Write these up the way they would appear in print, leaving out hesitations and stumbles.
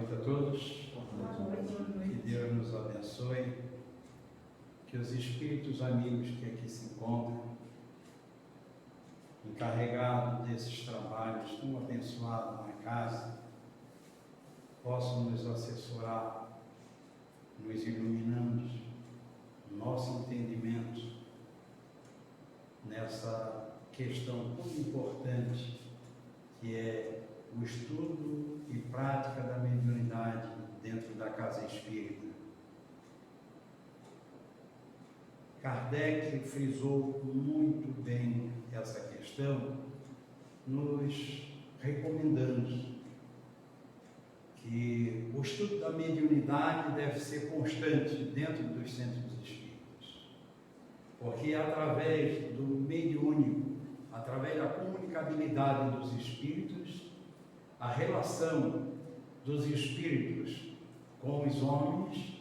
noite a todos. Que Deus nos abençoe. Que os espíritos amigos que aqui se encontram, encarregados desses trabalhos tão abençoados na casa, possam nos assessorar, nos iluminando, nosso entendimento nessa questão tão importante que é o estudo e prática da mediunidade dentro da casa espírita. Kardec frisou muito bem essa questão, nos recomendando que o estudo da mediunidade deve ser constante dentro dos centros espíritas, porque através do mediúnico, através da comunicabilidade dos espíritos, a relação dos espíritos com os homens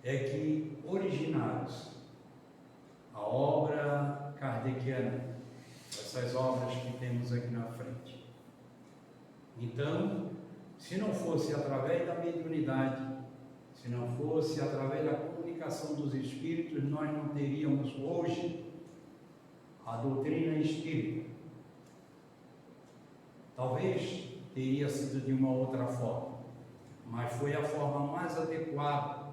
é que originaram-se a obra kardeciana, essas obras que temos aqui na frente. Então, se não fosse através da mediunidade, se não fosse através da comunicação dos espíritos, nós não teríamos hoje a doutrina espírita. Talvez teria sido de uma outra forma, mas foi a forma mais adequada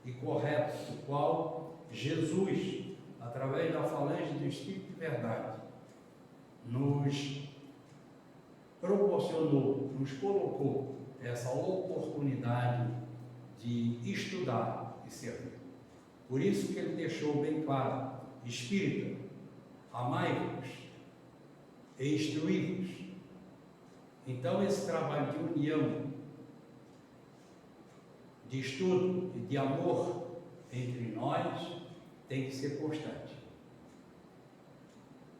e correta, do qual Jesus, através da falange do Espírito de Verdade, nos proporcionou, nos colocou essa oportunidade de estudar e servir. Por isso que ele deixou bem claro: espírita, amai-vos e instruí-vos. Então, esse trabalho de união, de estudo e de amor entre nós tem que ser constante.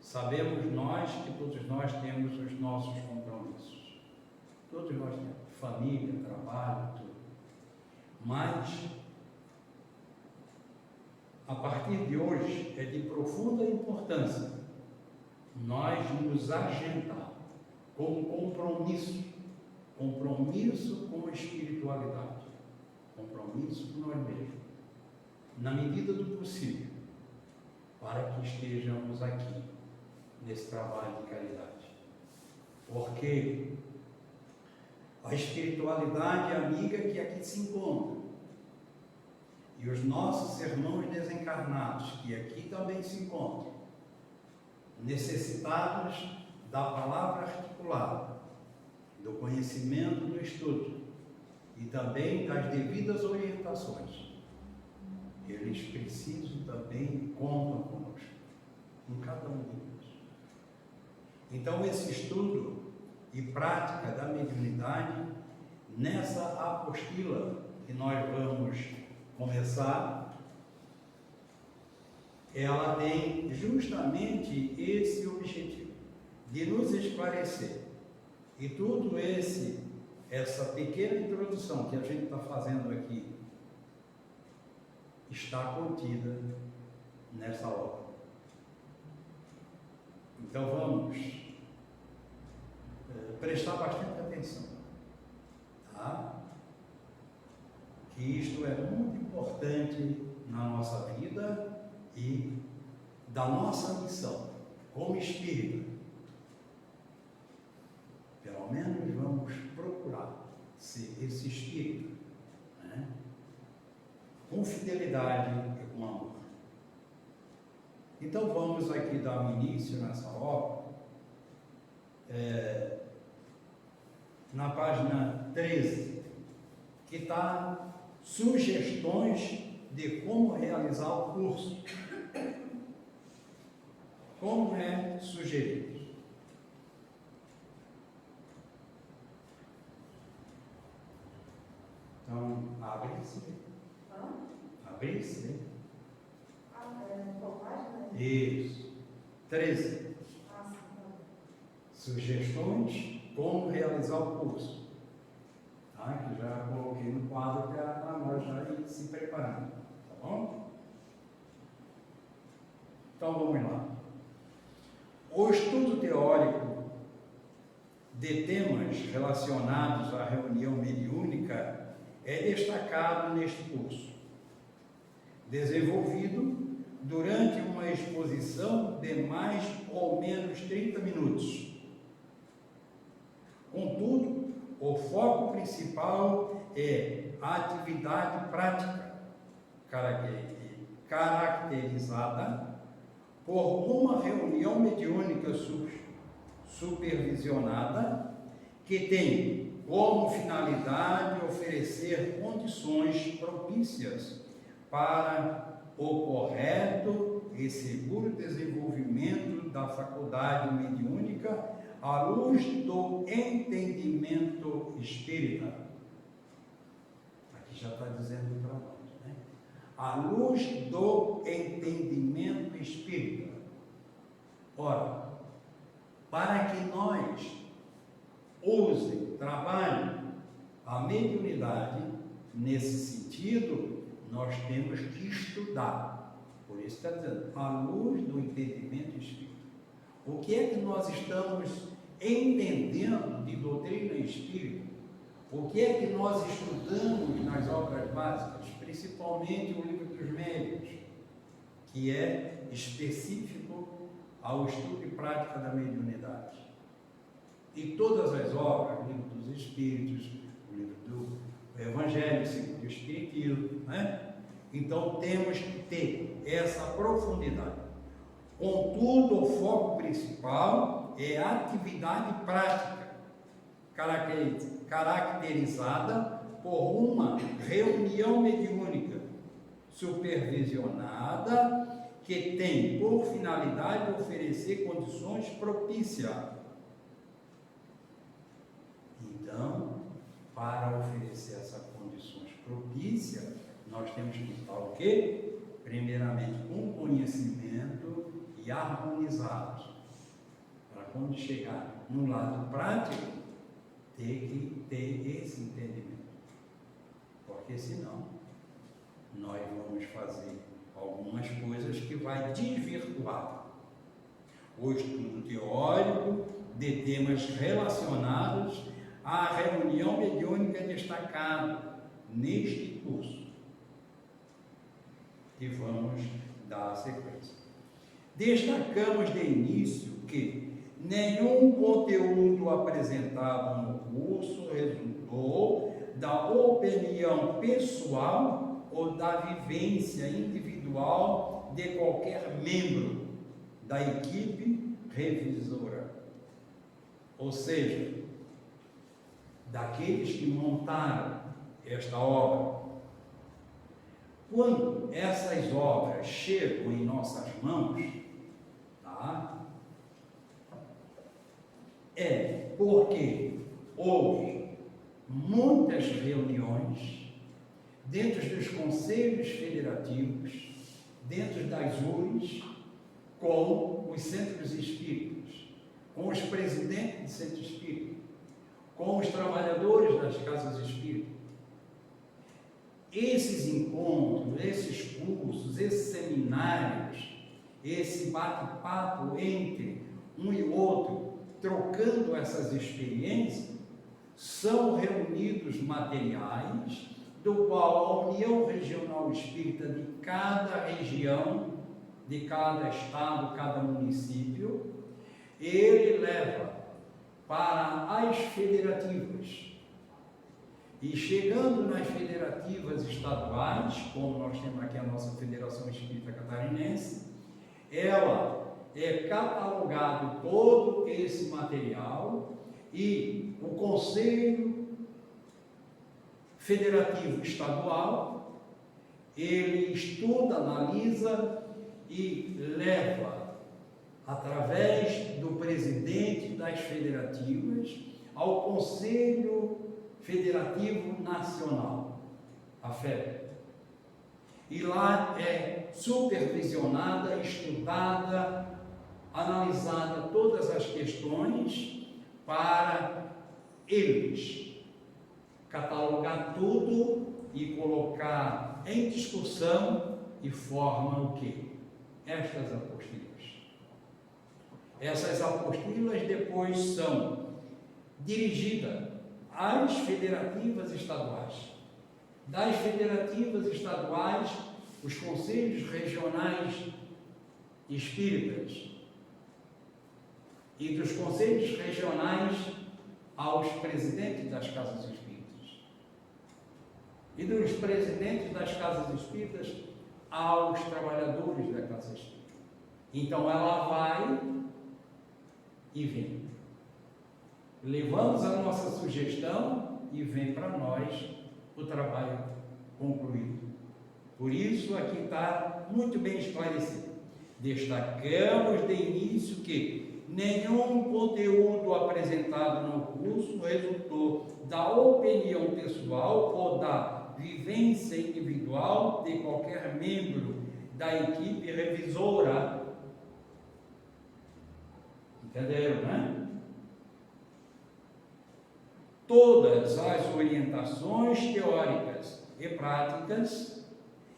Sabemos nós que todos nós temos os nossos compromissos. Todos nós temos família, trabalho, tudo. Mas, a partir de hoje, é de profunda importância nós nos agendar com compromisso com a espiritualidade, compromisso com nós mesmos, na medida do possível, para que estejamos aqui nesse trabalho de caridade. Porque a espiritualidade amiga que aqui se encontra e os nossos irmãos desencarnados que aqui também se encontram, necessitados da palavra articulada, do conhecimento do estudo e também das devidas orientações, eles precisam também e contam conosco, em cada um deles. Então, esse estudo e prática da mediunidade, nessa apostila que nós vamos começar, ela tem justamente esse objetivo, de nos esclarecer. E tudo essa pequena introdução que a gente está fazendo aqui, está contida nessa obra. Então vamos prestar bastante atenção, tá? Que isto é muito importante na nossa vida e da nossa missão como espírita. Pelo menos vamos procurar ser esse espírito, né? Com fidelidade e com amor. Então vamos aqui dar início nessa obra, na página 13, que está sugestões de como realizar o curso. Como é sugerido? Então, abre-se. Abre-se. Isso. 13. Sugestões como realizar o curso. Tá? Que já coloquei no quadro para nós já ir se preparando. Tá bom? Então vamos lá. O estudo teórico de temas relacionados à reunião mediúnica é destacado neste curso, desenvolvido durante uma exposição de mais ou menos 30 minutos. Contudo, o foco principal é a atividade prática, caracterizada por uma reunião mediúnica supervisionada que tem como finalidade oferecer condições propícias para o correto e seguro desenvolvimento da faculdade mediúnica à luz do entendimento espírita. Aqui já está dizendo para nós, né? À luz do entendimento espírita. Ora, para que nós trabalhem a mediunidade nesse sentido, nós temos que estudar. Por isso está dizendo, à luz do entendimento espírita. O que é que nós estamos entendendo de doutrina espírita? O que é que nós estudamos nas obras básicas, principalmente o Livro dos Médiuns, que é específico ao estudo e prática da mediunidade. E todas as obras, o Livro dos Espíritos, o Livro do Evangelho segundo o Espiritismo, né? Então temos que ter essa profundidade. Contudo, o foco principal é a atividade prática, caracterizada por uma reunião mediúnica supervisionada que tem por finalidade oferecer condições propícias. Então, para oferecer essas condições propícias, nós temos que estar o quê? Primeiramente, com conhecimento e harmonizados. Para quando chegar no lado prático, ter que ter esse entendimento. Porque senão, nós vamos fazer algumas coisas que vai desvirtuar o estudo teórico de temas relacionados à reunião mediúnica destacada neste curso, que vamos dar sequência. Destacamos de início que nenhum conteúdo apresentado no curso resultou da opinião pessoal ou da vivência individual de qualquer membro da equipe revisora, ou seja, daqueles que montaram esta obra. Quando essas obras chegam em nossas mãos, tá? É porque houve muitas reuniões dentro dos conselhos federativos, dentro das URIs, com os centros espíritas, com os presidentes de centro espírita, com os trabalhadores das casas espíritas. Esses encontros, esses cursos, esses seminários, esse bate-papo entre um e outro, trocando essas experiências, são reunidos materiais do qual a União Regional Espírita de cada região, de cada estado, cada município, ele leva para as federativas. E chegando nas federativas estaduais, como nós temos aqui a nossa Federação Espírita Catarinense, ela é catalogado todo esse material e o Conselho Federativo Estadual, ele estuda, analisa e leva, através do presidente das federativas, ao Conselho Federativo Nacional, a FEB. E lá é supervisionada, estudada, analisada todas as questões para eles catalogar tudo e colocar em discussão e formam o quê? Estas apostilas. Essas apostilas depois são dirigida às federativas estaduais. Das federativas estaduais, os conselhos regionais espíritas, e dos conselhos regionais aos presidentes das casas espíritas, e dos presidentes das casas espíritas aos trabalhadores da casa espírita. Então ela vai e vem. Levamos a nossa sugestão e vem para nós o trabalho concluído. Por isso aqui está muito bem esclarecido. Destacamos de início que nenhum conteúdo apresentado no curso resultou da opinião pessoal ou da vivência individual de qualquer membro da equipe revisora. Entenderam, né? Todas as orientações teóricas e práticas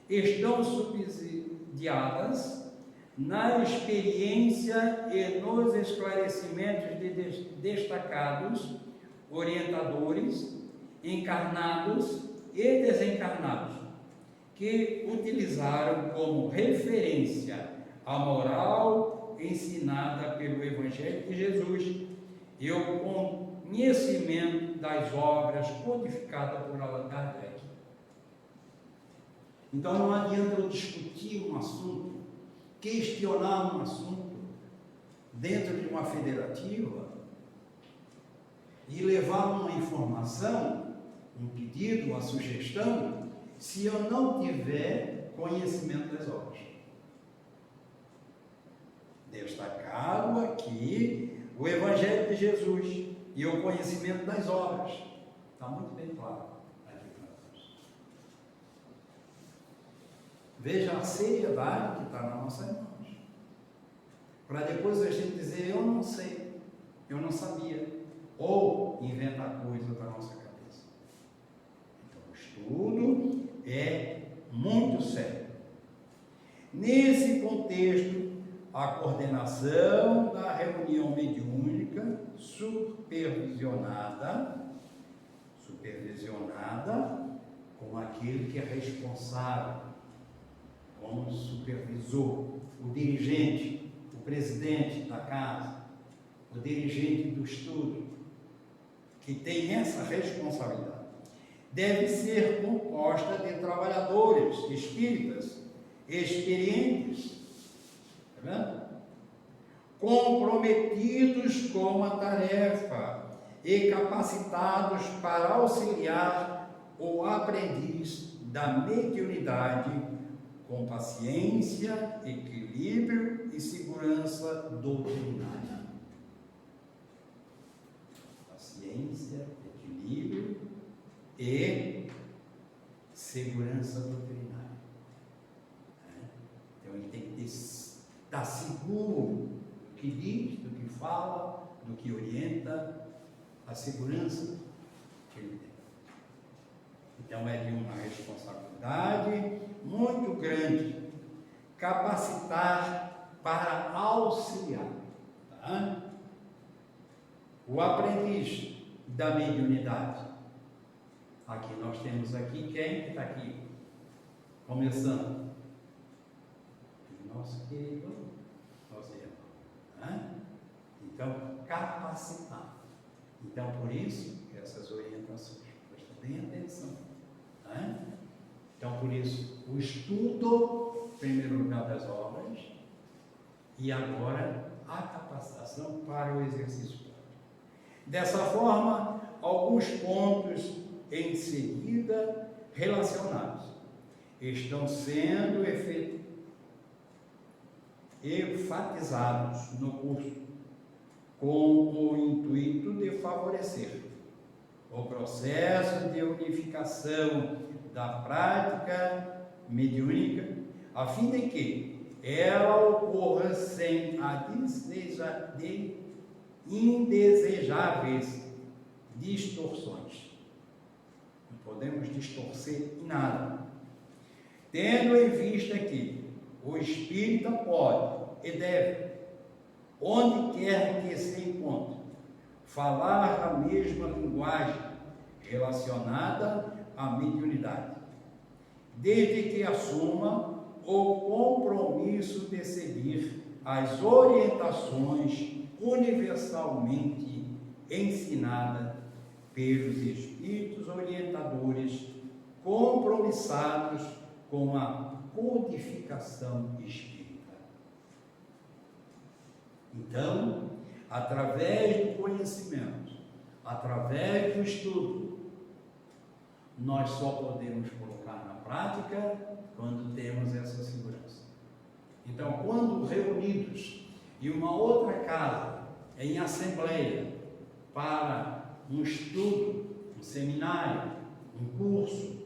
estão subsidiadas na experiência e nos esclarecimentos de destacados orientadores, encarnados e desencarnados, que utilizaram como referência a moral ensinada pelo Evangelho de Jesus e o conhecimento das obras codificadas por Allan Kardec. Então não adianta eu discutir um assunto, questionar um assunto dentro de uma federativa e levar uma informação, um pedido, uma sugestão, se eu não tiver conhecimento das obras. Destacado aqui o Evangelho de Jesus e o conhecimento das obras. Está muito bem claro aqui para nós. Veja a seriedade que está nas nossas mãos. Para depois a gente dizer, eu não sei, eu não sabia. Ou inventar coisas da nossa cabeça. Então o estudo é muito sério. Nesse contexto, a coordenação da reunião mediúnica supervisionada com aquele que é responsável, como supervisor, o dirigente, o presidente da casa, o dirigente do estudo, que tem essa responsabilidade, deve ser composta de trabalhadores espíritas experientes, comprometidos com a tarefa e capacitados para auxiliar o aprendiz da mediunidade com paciência, equilíbrio e segurança doutrinária. Paciência, equilíbrio e segurança doutrinária. Então ele tem que estar seguro do que diz, do que fala, do que orienta, a segurança que ele tem. Então é de uma responsabilidade muito grande capacitar para auxiliar, tá? O aprendiz da mediunidade. Aqui nós temos aqui quem que está aqui começando? Nosso querido, nosso irmão. Então, capacitar. Então, por isso, essas orientações. Prestem bem atenção. Então, por isso, o estudo, em primeiro lugar, das obras, e agora a capacitação para o exercício prático. Dessa forma, alguns pontos em seguida relacionados estão sendo enfatizados no curso, com o intuito de favorecer o processo de unificação da prática mediúnica, a fim de que ela ocorra sem a indesejáveis distorções. Não podemos distorcer em nada. Tendo em vista que o espírita pode e deve, onde quer que se encontre, falar a mesma linguagem relacionada à mediunidade, desde que assuma o compromisso de seguir as orientações universalmente ensinadas pelos espíritos orientadores compromissados com a codificação espírita. Então, através do conhecimento, através do estudo, nós só podemos colocar na prática quando temos essa segurança. Então, quando reunidos em uma outra casa, em assembleia, para um estudo, um seminário, um curso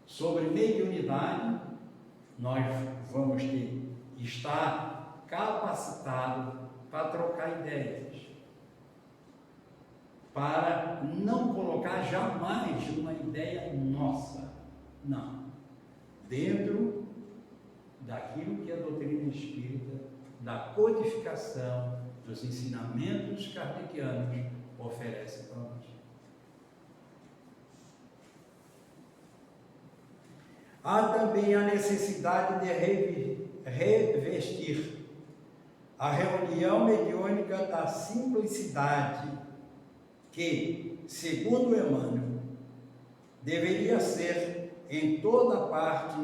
sobre mediunidade, nós vamos estar capacitados para trocar ideias, para não colocar jamais uma ideia nossa, não, dentro daquilo que a doutrina espírita, da codificação dos ensinamentos kardecianos oferece para nós. Há também a necessidade de revestir a reunião mediúnica da simplicidade que, segundo Emmanuel, deveria ser em toda parte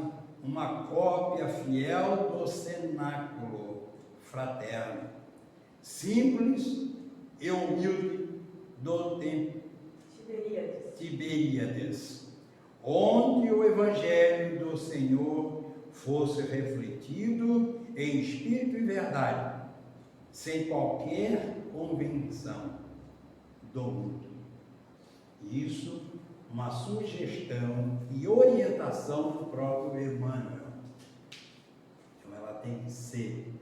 uma cópia fiel do cenáculo fraterno, simples e humilde do tempo Tiberíades, onde o Evangelho do Senhor fosse refletido em espírito e verdade, sem qualquer convenção do mundo. Isso, uma sugestão e orientação do próprio Emmanuel. Então, ela tem que ser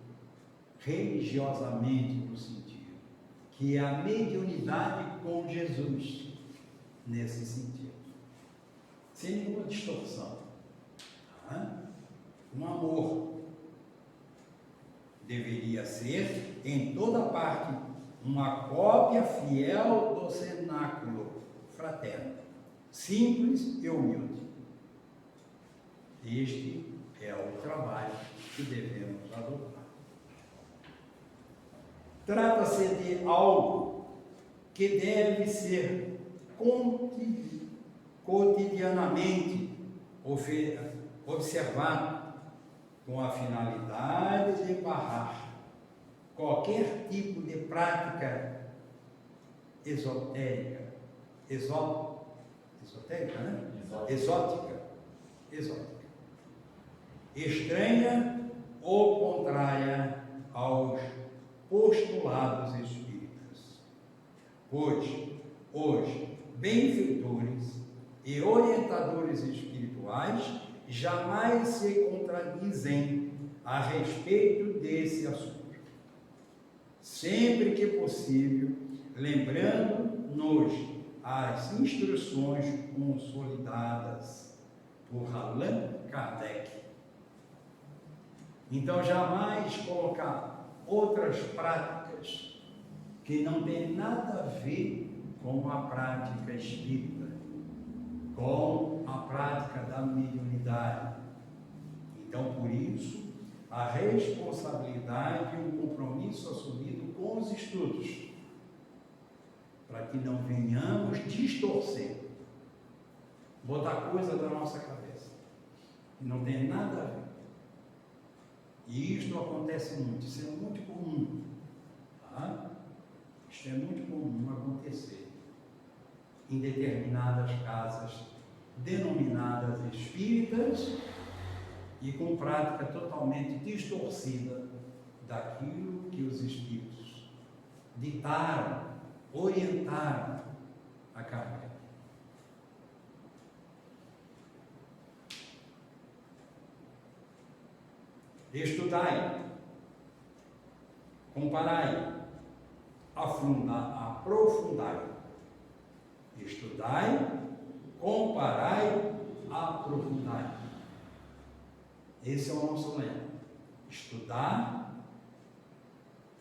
religiosamente no sentido que é a mediunidade com Jesus, nesse sentido, sem nenhuma distorção, tá? Um amor deveria ser em toda parte uma cópia fiel do cenáculo fraterno, simples e humilde. Este é o trabalho que devemos adotar. Trata-se de algo que deve ser cotidianamente observado com a finalidade de barrar qualquer tipo de prática exotérica, exótica, estranha ou contrária aos postulados espíritas, pois os benfeitores e orientadores espirituais jamais se contradizem a respeito desse assunto, sempre que possível, lembrando-nos as instruções consolidadas por Allan Kardec. Então, jamais colocar outras práticas que não têm nada a ver com a prática espírita, com a prática da mediunidade. Então, por isso, a responsabilidade e o compromisso assumido com os estudos, para que não venhamos distorcer, botar coisa da nossa cabeça, que não tem nada a ver. E isto acontece muito, isso é muito comum, tá? Isto é muito comum acontecer em determinadas casas denominadas espíritas e com prática totalmente distorcida daquilo que os espíritos ditaram, orientaram a Kardec. Estudai, comparai, aprofundai. Estudai, comparai, aprofundai. Esse é o nosso lema. Estudar,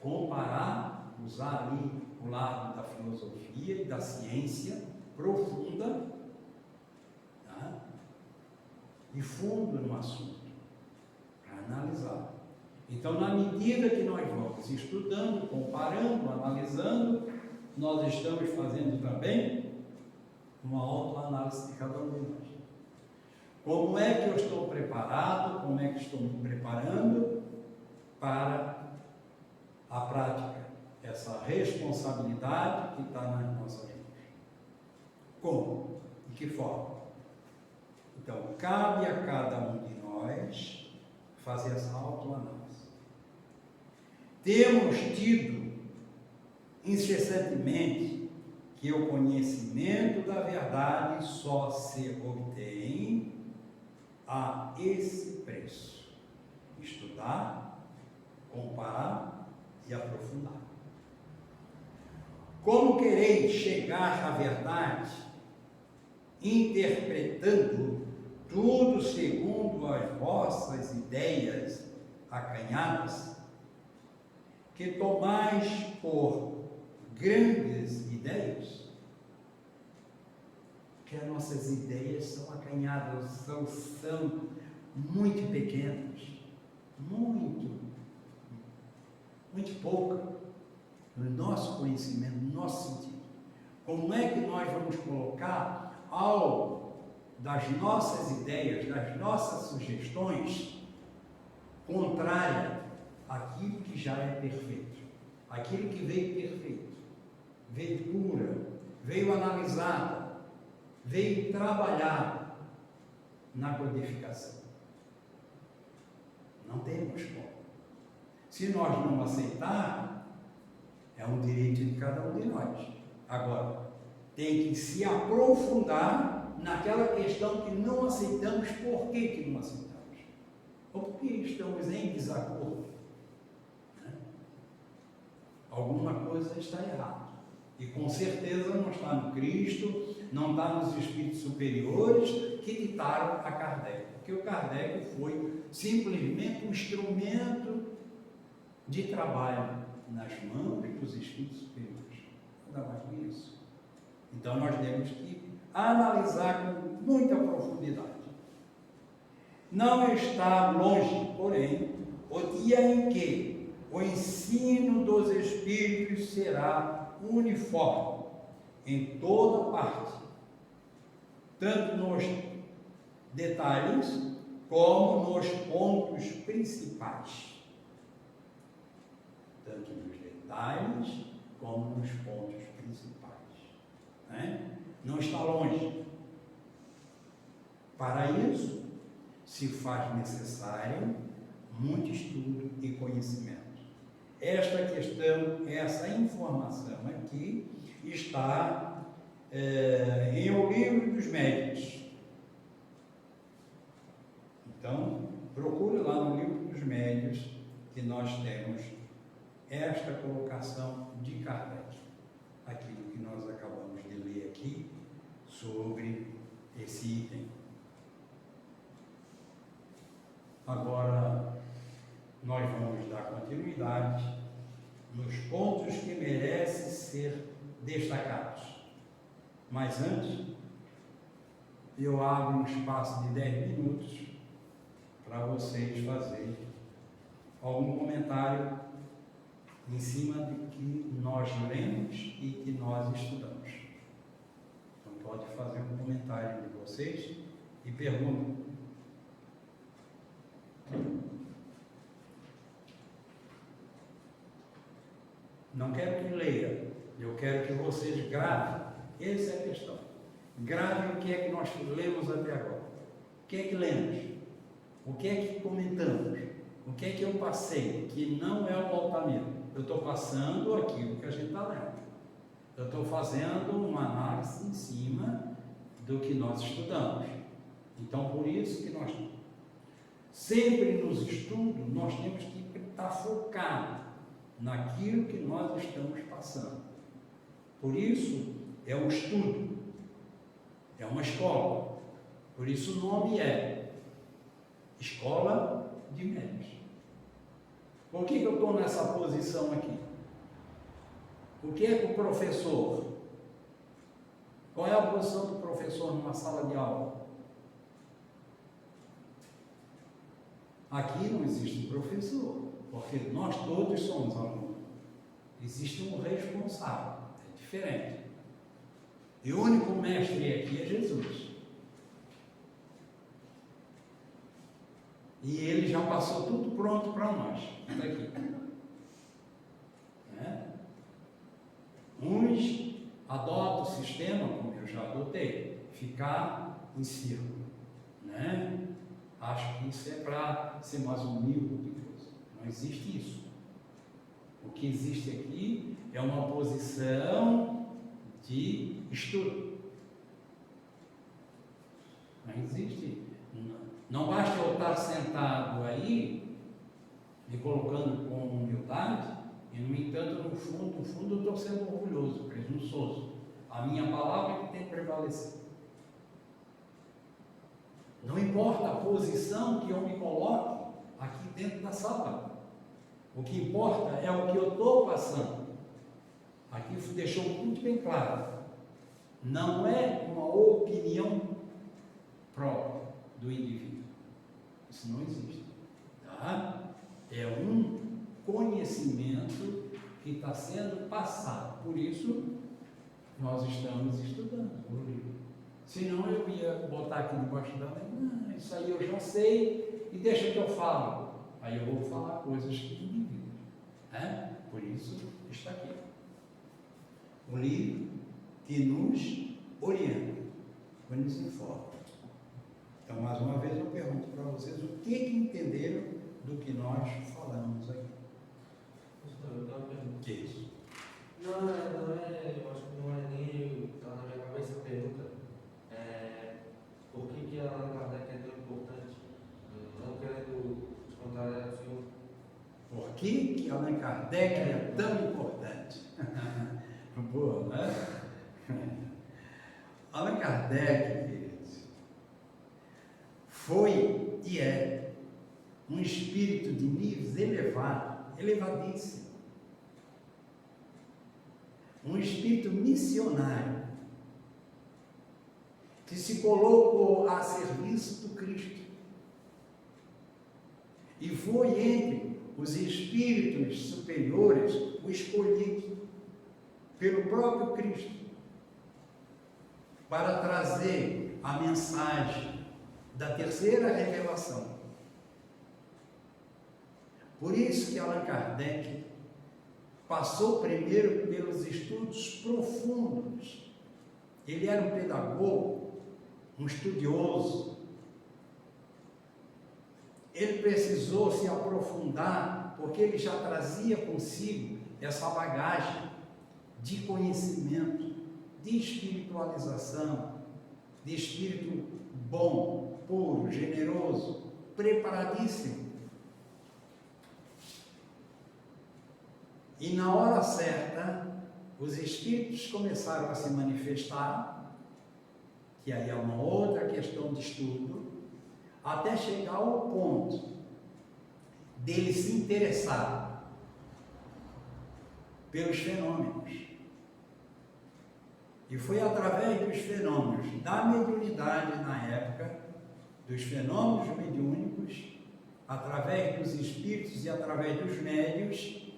comparar, usar ali o lado da filosofia e da ciência profunda, tá? E fundo no assunto, para analisar. Então, na medida que nós vamos estudando, comparando, analisando, nós estamos fazendo também uma autoanálise de cada um de nós. Como é que eu estou preparado, como é que estou me preparando para a prática, essa responsabilidade que está nas nossas mãos. Como? De que forma? Então, cabe a cada um de nós fazer essa autoanálise. Temos tido incessantemente que o conhecimento da verdade só se obtém a esse preço: estudar, comparar e aprofundar. Como quereis chegar à verdade, interpretando tudo segundo as vossas ideias acanhadas, que tomais por grandes ideias? Que as nossas ideias são acanhadas, são muito pequenas, muito pouca no nosso conhecimento, no nosso sentido. Como é que nós vamos colocar algo das nossas ideias, das nossas sugestões, contrária àquilo que já é perfeito, aquilo que veio perfeito, veio pura, veio analisada, veio trabalhada na codificação? Não temos como. Se nós não aceitarmos, é um direito de cada um de nós. Agora, tem que se aprofundar naquela questão que não aceitamos. Por que não aceitamos? Ou porque estamos em desacordo, né? Alguma coisa está errada. E com certeza não está no Cristo, não está nos espíritos superiores que ditaram a Kardec. Porque o Kardec foi simplesmente um instrumento de trabalho nas mãos dos espíritos superiores. Nada mais que isso. Então nós temos que analisar com muita profundidade. Não está longe, porém, o dia em que o ensino dos espíritos será uniforme em toda parte, tanto nos detalhes como nos pontos principais. Tanto nos detalhes como nos pontos principais, né? Não está longe. Para isso, se faz necessário muito estudo e conhecimento. Esta questão, essa informação aqui está em O Livro dos Médiuns. Então, procure lá no Livro dos Médiuns que nós temos esta colocação de Kardec, aquilo que nós acabamos de ler aqui sobre esse item. Agora, nós vamos dar continuidade nos pontos que merecem ser destacados. Mas antes, eu abro um espaço de 10 minutos para vocês fazerem algum comentário em cima do que nós lemos e que nós estudamos. Então pode fazer um comentário de vocês e pergunta. Não quero que leia, eu quero que vocês gravem. Essa é a questão. Gravem o que é que nós lemos até agora. O que é que lemos? O que é que comentamos? O que é que eu passei? Que não é o altamento. Eu estou passando aquilo que a gente está lendo. Eu estou fazendo uma análise em cima do que nós estudamos. Então, por isso que nós, sempre nos estudos, nós temos que estar focados naquilo que nós estamos passando. Por isso, é um estudo, é uma escola. Por isso o nome é Escola de Médiuns. Por que eu estou nessa posição aqui? O que é o professor? Qual é a posição do professor numa sala de aula? Aqui não existe professor, porque nós todos somos alunos. Existe um responsável, é diferente. E o único mestre aqui é Jesus. E ele já passou tudo pronto para nós. Está aqui. Uns adotam o sistema, como eu já adotei, ficar em círculo. Acho que isso é para ser mais humilde do que Deus. Não existe isso. O que existe aqui é uma posição de estudo. Não existe. Não basta eu estar sentado aí, me colocando com humildade, e no entanto, no fundo, eu estou sendo orgulhoso, presunçoso. A minha palavra é que tem que prevalecer. Não importa a posição que eu me coloque aqui dentro da sala. O que importa é o que eu estou passando. Aqui deixou muito bem claro. Não é uma opinião própria do indivíduo. Isso não existe. Tá? É um conhecimento que está sendo passado. Por isso, nós estamos estudando o livro. Senão eu ia botar aqui debaixo da lei, isso aí eu já sei, e deixa que eu falo. Aí eu vou falar coisas que indevidas. Por isso está aqui. Um livro que nos orienta, que nos informa. Então, mais uma vez, eu pergunto para vocês o que entenderam do que nós falamos aqui. O que é isso? Não é, eu acho que não é nem está na minha cabeça a pergunta. Por que Allan Kardec é tão importante? Não querendo contrariar o senhor. Por que Allan Kardec é tão importante? Boa, né? Allan Kardec, queridos, foi e é um espírito de níveis elevadíssimo. Um espírito missionário que se colocou a serviço do Cristo e foi entre os espíritos superiores o escolhido pelo próprio Cristo para trazer a mensagem da terceira revelação. Por isso que Allan Kardec passou primeiro pelos estudos profundos. Ele era um pedagogo, um estudioso. Ele precisou se aprofundar, porque ele já trazia consigo essa bagagem de conhecimento, de espiritualização, de espírito bom, puro, generoso, preparadíssimo. E na hora certa, os espíritos começaram a se manifestar, que aí é uma outra questão de estudo, até chegar ao ponto dele se interessar pelos fenômenos. E foi através dos fenômenos da mediunidade na época, dos fenômenos mediúnicos, através dos espíritos e através dos médios,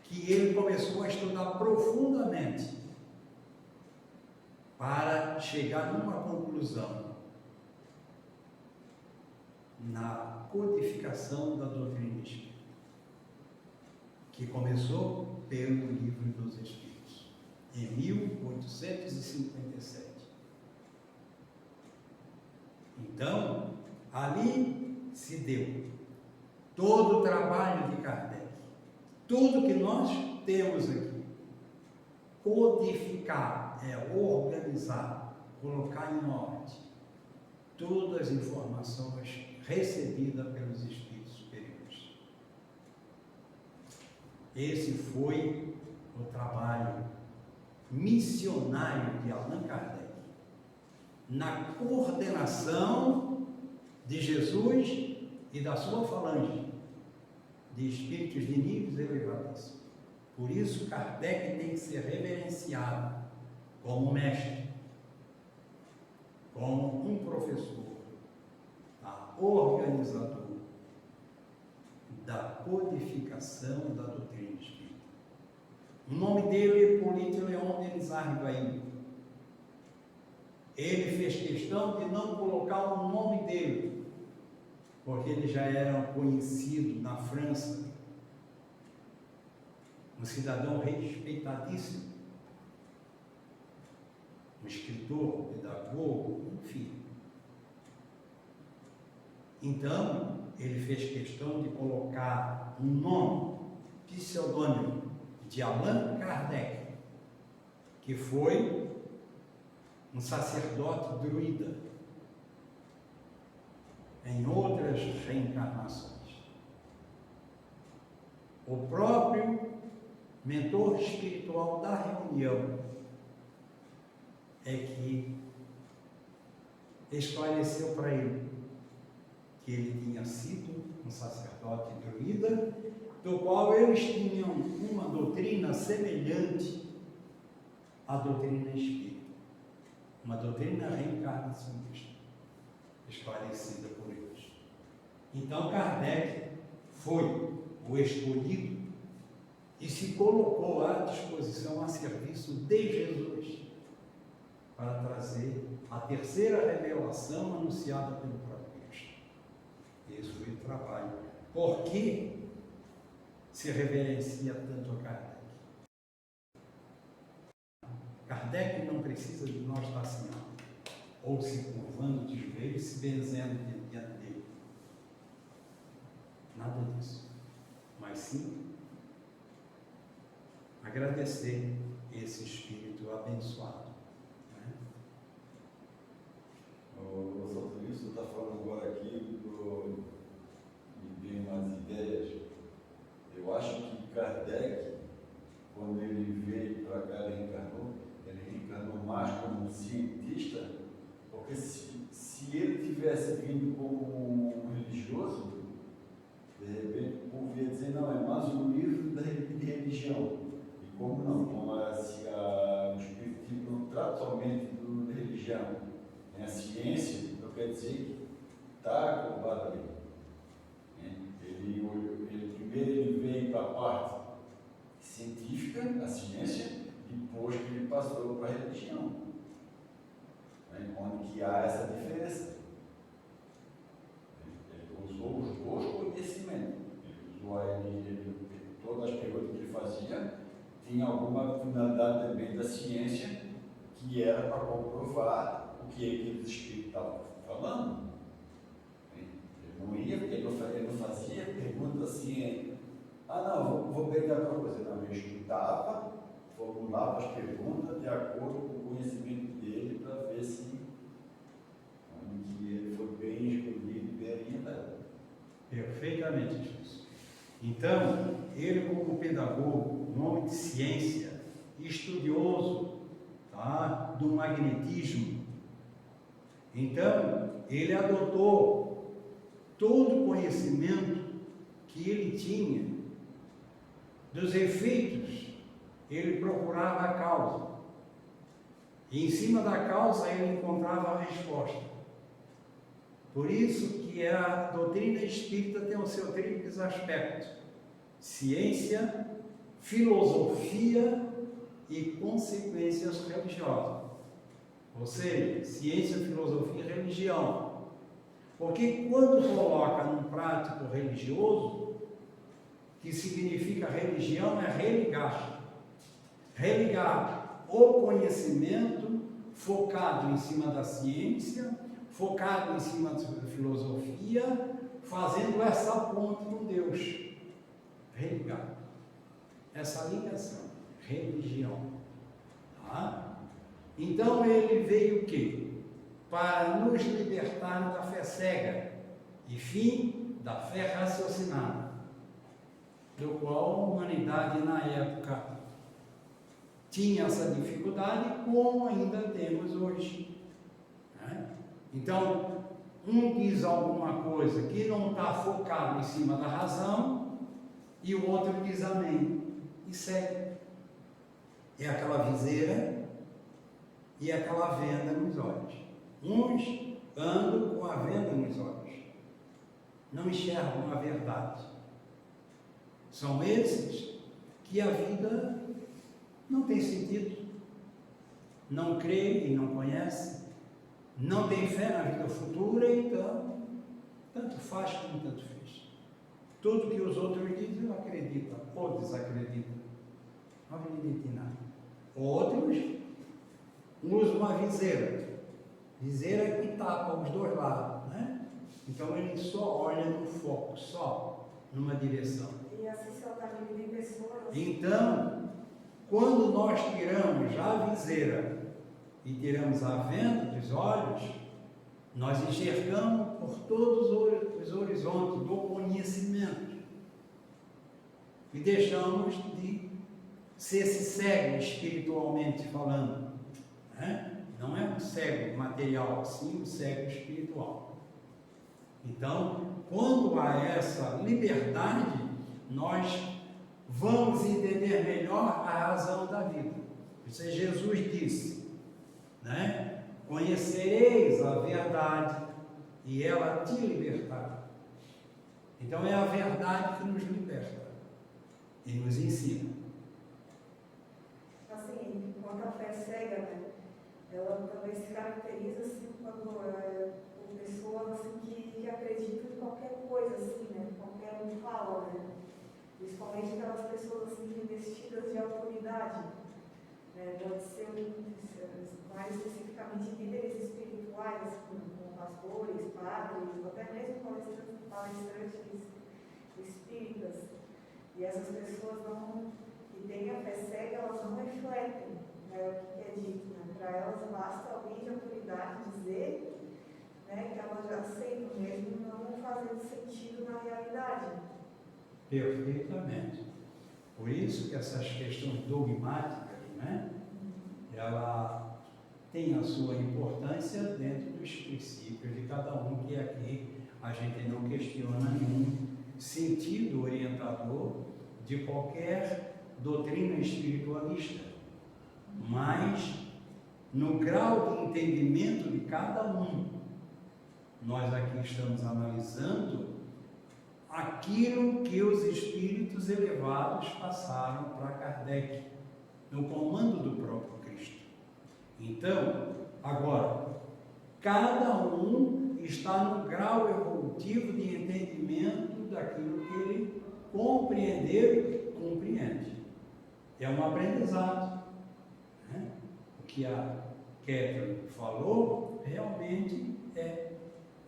que ele começou a estudar profundamente para chegar numa conclusão na codificação da doutrina espírita, que começou pelo Livro dos Espíritos, em 1857. Então, ali se deu todo o trabalho de Kardec. Tudo que nós temos aqui, codificar, é organizar, colocar em ordem, todas as informações recebidas pelos espíritos superiores. Esse foi o trabalho missionário de Allan Kardec, na coordenação de Jesus e da sua falange de espíritos de níveis elevados. Por isso, Kardec tem que ser reverenciado como mestre, como um professor, organizador da codificação da doutrina espírita. O nome dele é Hipólito Leon Denis Arguaí. Ele fez questão de não colocar o nome dele, porque ele já era conhecido na França, um cidadão respeitadíssimo, um escritor, pedagogo, enfim. Então, ele fez questão de colocar um nome, pseudônimo, de Allan Kardec, que foi um sacerdote druida em outras reencarnações. O próprio mentor espiritual da reunião é que esclareceu para ele que ele tinha sido um sacerdote druida, do qual eles tinham uma doutrina semelhante à doutrina espírita, uma doutrina reencarnacionista, esclarecida por eles. Então Kardec foi o escolhido e se colocou à disposição, a serviço de Jesus, para trazer a terceira revelação anunciada pelo próprio Cristo. Esse foi o trabalho. Por que se reverencia tanto a Kardec? Kardec não precisa de nós estar assim, ou se curvando de joelhos, se benzendo diante dele. Nada disso. Mas sim agradecer esse espírito abençoado. Professor Felício, você está falando agora aqui, me vem umas ideias. Eu acho que Kardec, quando ele veio para cá, ele reencarnou mais como um cientista, porque se ele tivesse vindo como um religioso, de repente o povo ia dizer, não, é mais um livro de religião. E como não? Como o espiritismo não trata somente de religião, a ciência, não quer dizer que está acoplado ali. Primeiro ele veio para a parte científica, a ciência, depois que ele passou para a religião, onde que há essa diferença. Ele usou os dois conhecimentos. Ele usou todas as perguntas que ele fazia, tinha alguma finalidade também da ciência, que era para comprovar o que aqueles espíritos estavam falando. Ele não fazia pergunta assim, não, vou pegar para você. Não, ele estudava, formulava as perguntas de acordo com o conhecimento dele, para ver se ele foi bem escolhido e bem orientado. Perfeitamente, Jesus. Então, ele como pedagogo, um homem de ciência, estudioso, do magnetismo, então, ele adotou todo o conhecimento que ele tinha dos efeitos, ele procurava a causa. E em cima da causa ele encontrava a resposta. Por isso que a doutrina espírita tem o seu tríplice aspecto: ciência, filosofia e consequências religiosas. Ou seja, ciência, filosofia e religião. Porque quando coloca num prático religioso, que significa religião, é religar. Religar o conhecimento focado em cima da ciência, focado em cima da filosofia, fazendo essa ponte com Deus. Religar. Essa ligação. Religião. Então ele veio o quê? Para nos libertar da fé cega e fim da fé raciocinada, do qual a humanidade na época tinha essa dificuldade, como ainda temos hoje. Então, um diz alguma coisa que não está focado em cima da razão, e o outro diz amém. e segue. É aquela viseira e aquela venda nos olhos. Uns andam com a venda nos olhos, não enxergam a verdade. São esses que a vida não tem sentido, não crê e não conhece, não tem fé na vida futura, então tanto faz como tanto fez. Tudo que os outros dizem, acredita ou desacredita. Não acredita em nada. Outros usam uma viseira que tapa os dois lados, né? Então ele só olha no foco, só numa direção. E assim só está dividindo pessoas. Então, quando nós tiramos a viseira e tiramos a venda dos olhos, nós enxergamos por todos os horizontes do conhecimento e deixamos de ser esse cego espiritualmente falando, né? Não é um cego material, sim um cego espiritual. Então, quando há essa liberdade, nós vamos entender melhor a razão da vida. Isso é Jesus disse, né? Conhecereis a verdade e ela te libertará. Então é a verdade que nos liberta e nos ensina. Assim, enquanto a fé cega, né, ela também se caracteriza assim, quando por pessoas assim, que acreditam em qualquer coisa, assim, né, qualquer um fala, né, principalmente aquelas pessoas assim, investidas de autoridade, né, pode ser mais especificamente líderes espirituais, como pastores, padres, ou até mesmo palestrantes espíritas. E essas pessoas que têm a fé cega, elas não refletem, né, o que é dito. Né? Para elas basta alguém de autoridade dizer, né, que elas já aceitam mesmo, não fazendo sentido na realidade. Perfeitamente. Por isso que essas questões dogmáticas, né, ela tem a sua importância dentro dos princípios de cada um, que aqui a gente não questiona nenhum sentido orientador de qualquer doutrina espiritualista, mas no grau de entendimento de cada um, nós aqui estamos analisando aquilo que os espíritos elevados passaram para Kardec, no comando do próprio Cristo. Então, agora, cada um está no grau evolutivo de entendimento daquilo que ele compreendeu e compreende. É um aprendizado, né? O que a Catherine falou realmente é.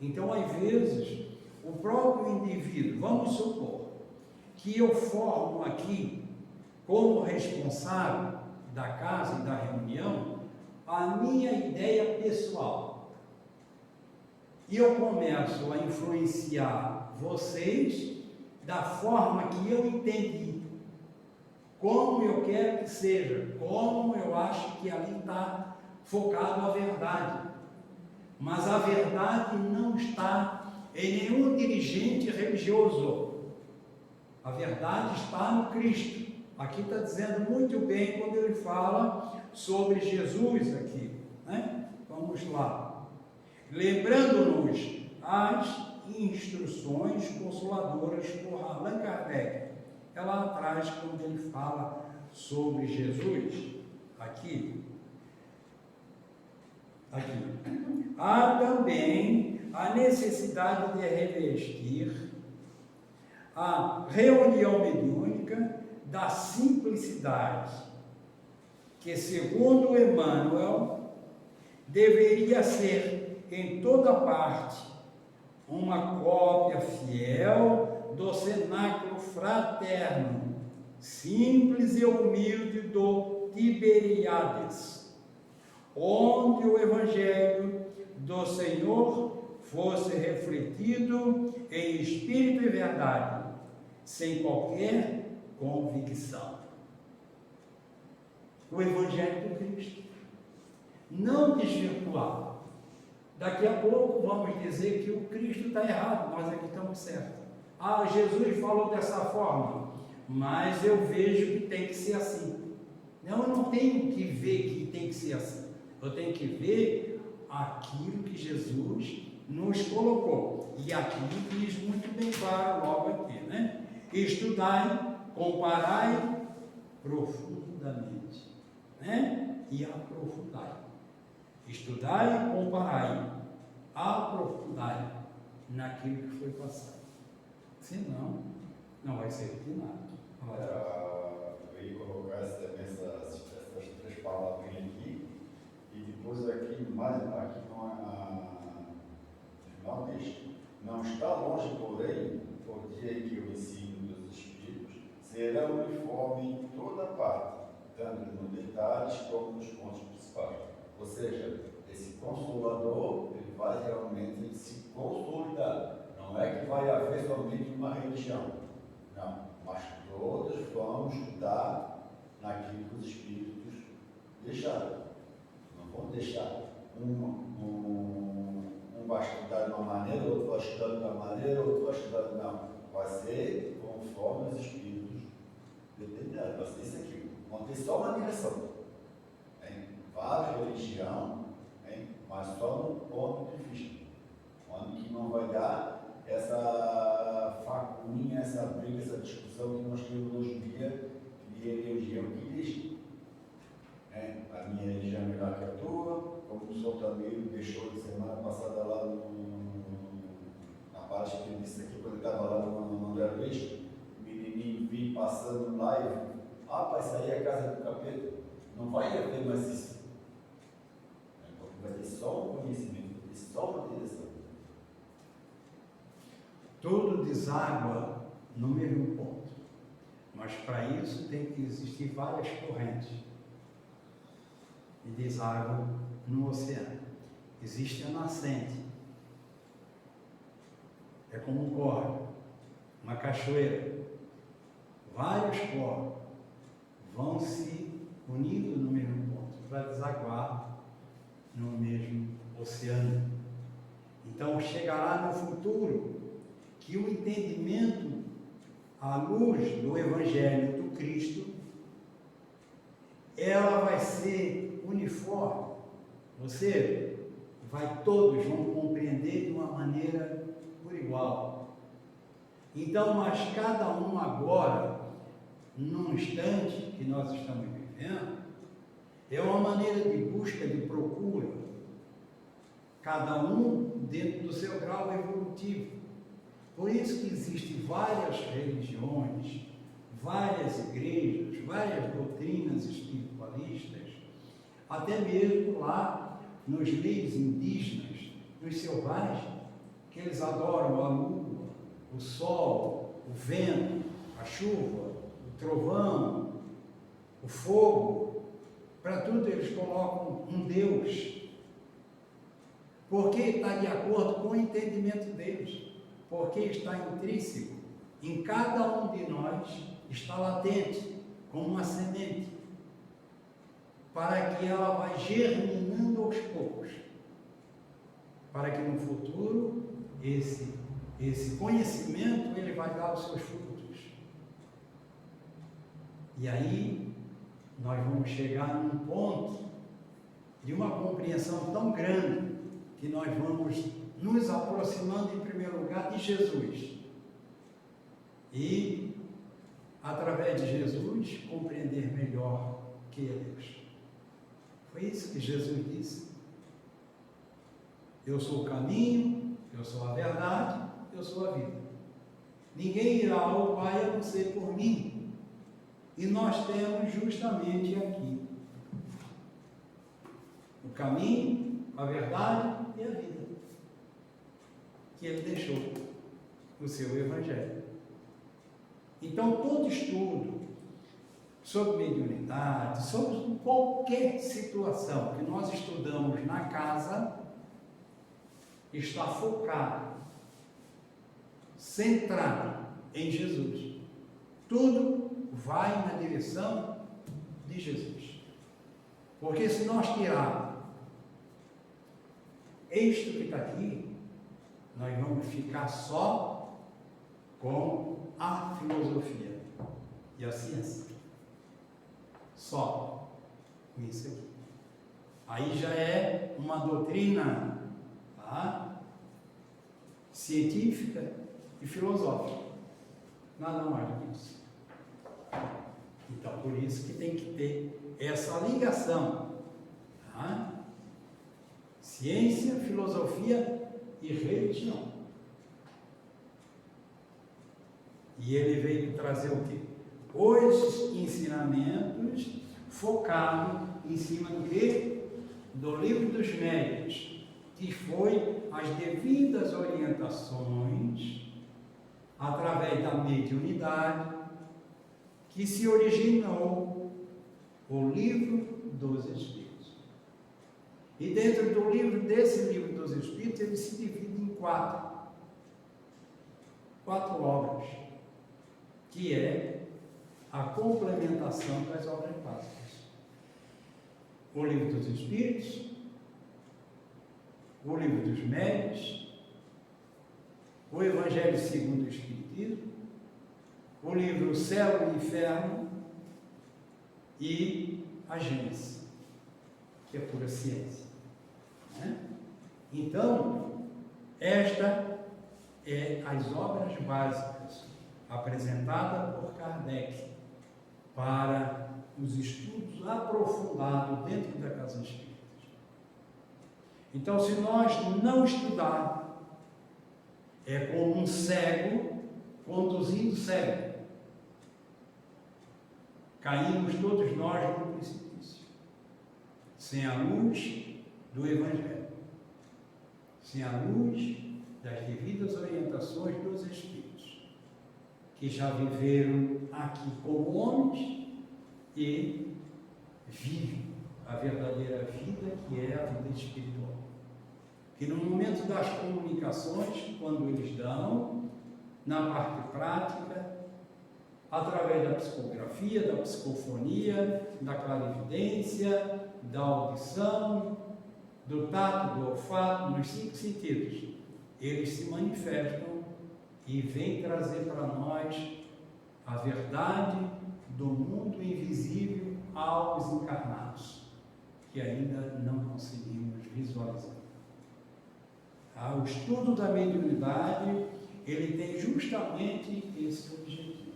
Então, às vezes, o próprio indivíduo, vamos supor que eu formo aqui, como responsável da casa e da reunião, a minha ideia pessoal. E eu começo a influenciar vocês da forma que eu entendi, como eu quero que seja, como eu acho que ali está focado a verdade. Mas a verdade não está em nenhum dirigente religioso. A verdade está no Cristo. Aqui está dizendo muito bem quando ele fala sobre Jesus aqui, né? Vamos lá. Lembrando-nos as instruções consoladoras por Allan Kardec. É lá atrás, quando ele fala sobre Jesus, aqui. Há também a necessidade de revestir a reunião mediúnica da simplicidade, que, segundo Emmanuel, deveria ser em toda parte uma cópia fiel do cenáculo fraterno, simples e humilde do Tiberíades, onde o Evangelho do Senhor fosse refletido em espírito e verdade, sem qualquer convicção. O Evangelho do Cristo. Não desvirtuar. Daqui a pouco vamos dizer que o Cristo está errado, nós aqui estamos certos. Ah, Jesus falou dessa forma. mas eu vejo que tem que ser assim. Não, eu não tenho que ver que tem que ser assim. Eu tenho que ver aquilo que Jesus nos colocou. E aqui diz muito bem claro logo aqui, né? Estudai, comparai profundamente, né? E aprofundai. Estudai, comparai, aprofundai naquilo que foi passado. Senão, não vai servir de nada. Eu ia colocar essas três palavrinhas aqui, e depois aqui, aqui no final diz: não está longe, porém, o dia em que o ensino dos Espíritos será uniforme em toda parte, tanto nos detalhes como nos pontos principais. Ou seja, esse Consolador, ele vai realmente se consolidar. Não é que vai haver somente uma religião, não, mas todos vão estudar naquilo que os Espíritos deixaram. Não vão deixar um vai estudar de uma maneira, outro vai estudar de uma maneira, outro vai estudar de outra. Não, vai ser conforme os Espíritos determinaram. Vai ser isso aqui. Vão ter só uma direção. Várias religiões, mas só no ponto de vista, onde que não vai dar essa faculinha, essa briga, essa discussão que nós temos hoje em dia de religião que diz: a minha religião é melhor que a tua, como o Sr. Tamiro deixou de semana passada lá na parte que ele disse aqui, quando ele estava lá no André Luiz, o menininho vinha passando lá e pai, isso aí é a casa do capeta. Não vai haver mais isso. Vai ter só um conhecimento, vai ter só uma direção. Tudo deságua no mesmo ponto. Mas para isso tem que existir várias correntes. E deságua no oceano. Existe a nascente. É como um córrego, uma cachoeira. Vários córregos vão se unindo no mesmo ponto para desaguar no mesmo oceano. Então chegará no futuro que o entendimento à luz do Evangelho do Cristo, ela vai ser uniforme. Todos vão compreender de uma maneira por igual. Então, mas cada um agora, num instante que nós estamos vivendo, é uma maneira de busca, de procura, cada um dentro do seu grau evolutivo. Por isso que existem várias religiões, várias igrejas, várias doutrinas espiritualistas, até mesmo lá nos meios indígenas, nos selvagens, que eles adoram a lua, o sol, o vento, a chuva, o trovão, o fogo. Para tudo eles colocam um Deus, porque está de acordo com o entendimento deles, porque está intrínseco em cada um de nós, está latente como uma semente, para que ela vá germinando aos poucos, para que no futuro esse conhecimento ele vai dar os seus frutos. E aí nós vamos chegar num ponto de uma compreensão tão grande que nós vamos nos aproximando em primeiro lugar de Jesus e através de Jesus compreender melhor quem é Deus. Foi isso que Jesus disse: eu sou o caminho, eu sou a verdade, eu sou a vida. Ninguém irá ao Pai a não ser por mim. E nós temos justamente aqui o caminho, a verdade e a vida, que Ele deixou no seu Evangelho. Então, todo estudo sobre mediunidade, sobre qualquer situação que nós estudamos na casa, está focado, centrado em Jesus. Tudo vai na direção de Jesus. Porque se nós tirarmos isto que está aqui, nós vamos ficar só com a filosofia. e a ciência. Só com isso aqui. Aí já é uma doutrina, tá? Científica e filosófica. Nada mais do que isso. Então, por isso que tem que ter essa ligação, tá? Ciência, filosofia e religião. E ele veio trazer o quê? Os ensinamentos focados em cima do quê? Do Livro dos Médiuns, que foi as devidas orientações através da mediunidade que se originou o Livro dos Espíritos. E dentro do livro, desse Livro dos Espíritos, ele se divide em quatro obras, que é a complementação das obras básicas. O Livro dos Espíritos, o Livro dos Médiuns, o Evangelho segundo o Espiritismo, o livro Céu e Inferno e a Gênese, que é pura ciência, né? Então, esta é as obras básicas apresentadas por Kardec para os estudos aprofundados dentro da Casa Espírita. Então, se nós não estudarmos, é como um cego conduzindo cego. Caímos todos nós no precipício, sem a luz do Evangelho, sem a luz das devidas orientações dos Espíritos, que já viveram aqui como homens e vivem a verdadeira vida, que é a vida espiritual. Que no momento das comunicações, quando eles dão, na parte prática, através da psicografia, da psicofonia, da clarividência, da audição, do tato, do olfato, nos 5 sentidos, eles se manifestam e vêm trazer para nós a verdade do mundo invisível aos encarnados, que ainda não conseguimos visualizar. O estudo da mediunidade, ele tem justamente esse objetivo.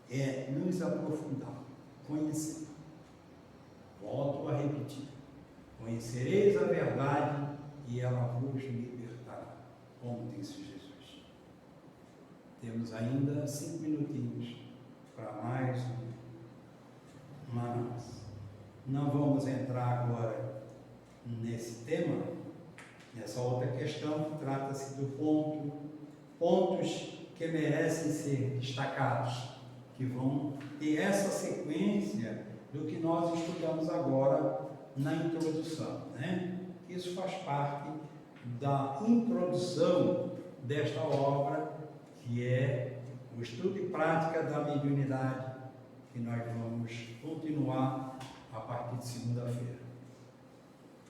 É nos aprofundar, conhecer. Volto a repetir. Conhecereis a verdade e ela vos libertará, como disse Jesus. Temos ainda 5 minutinhos para mais uma análise. Não vamos entrar agora nesse tema, nessa outra questão, que trata-se do pontos que merecem ser destacados, que vão ter essa sequência do que nós estudamos agora na introdução, né? Isso faz parte da introdução desta obra, que é o estudo e prática da mediunidade, que nós vamos continuar a partir de segunda-feira.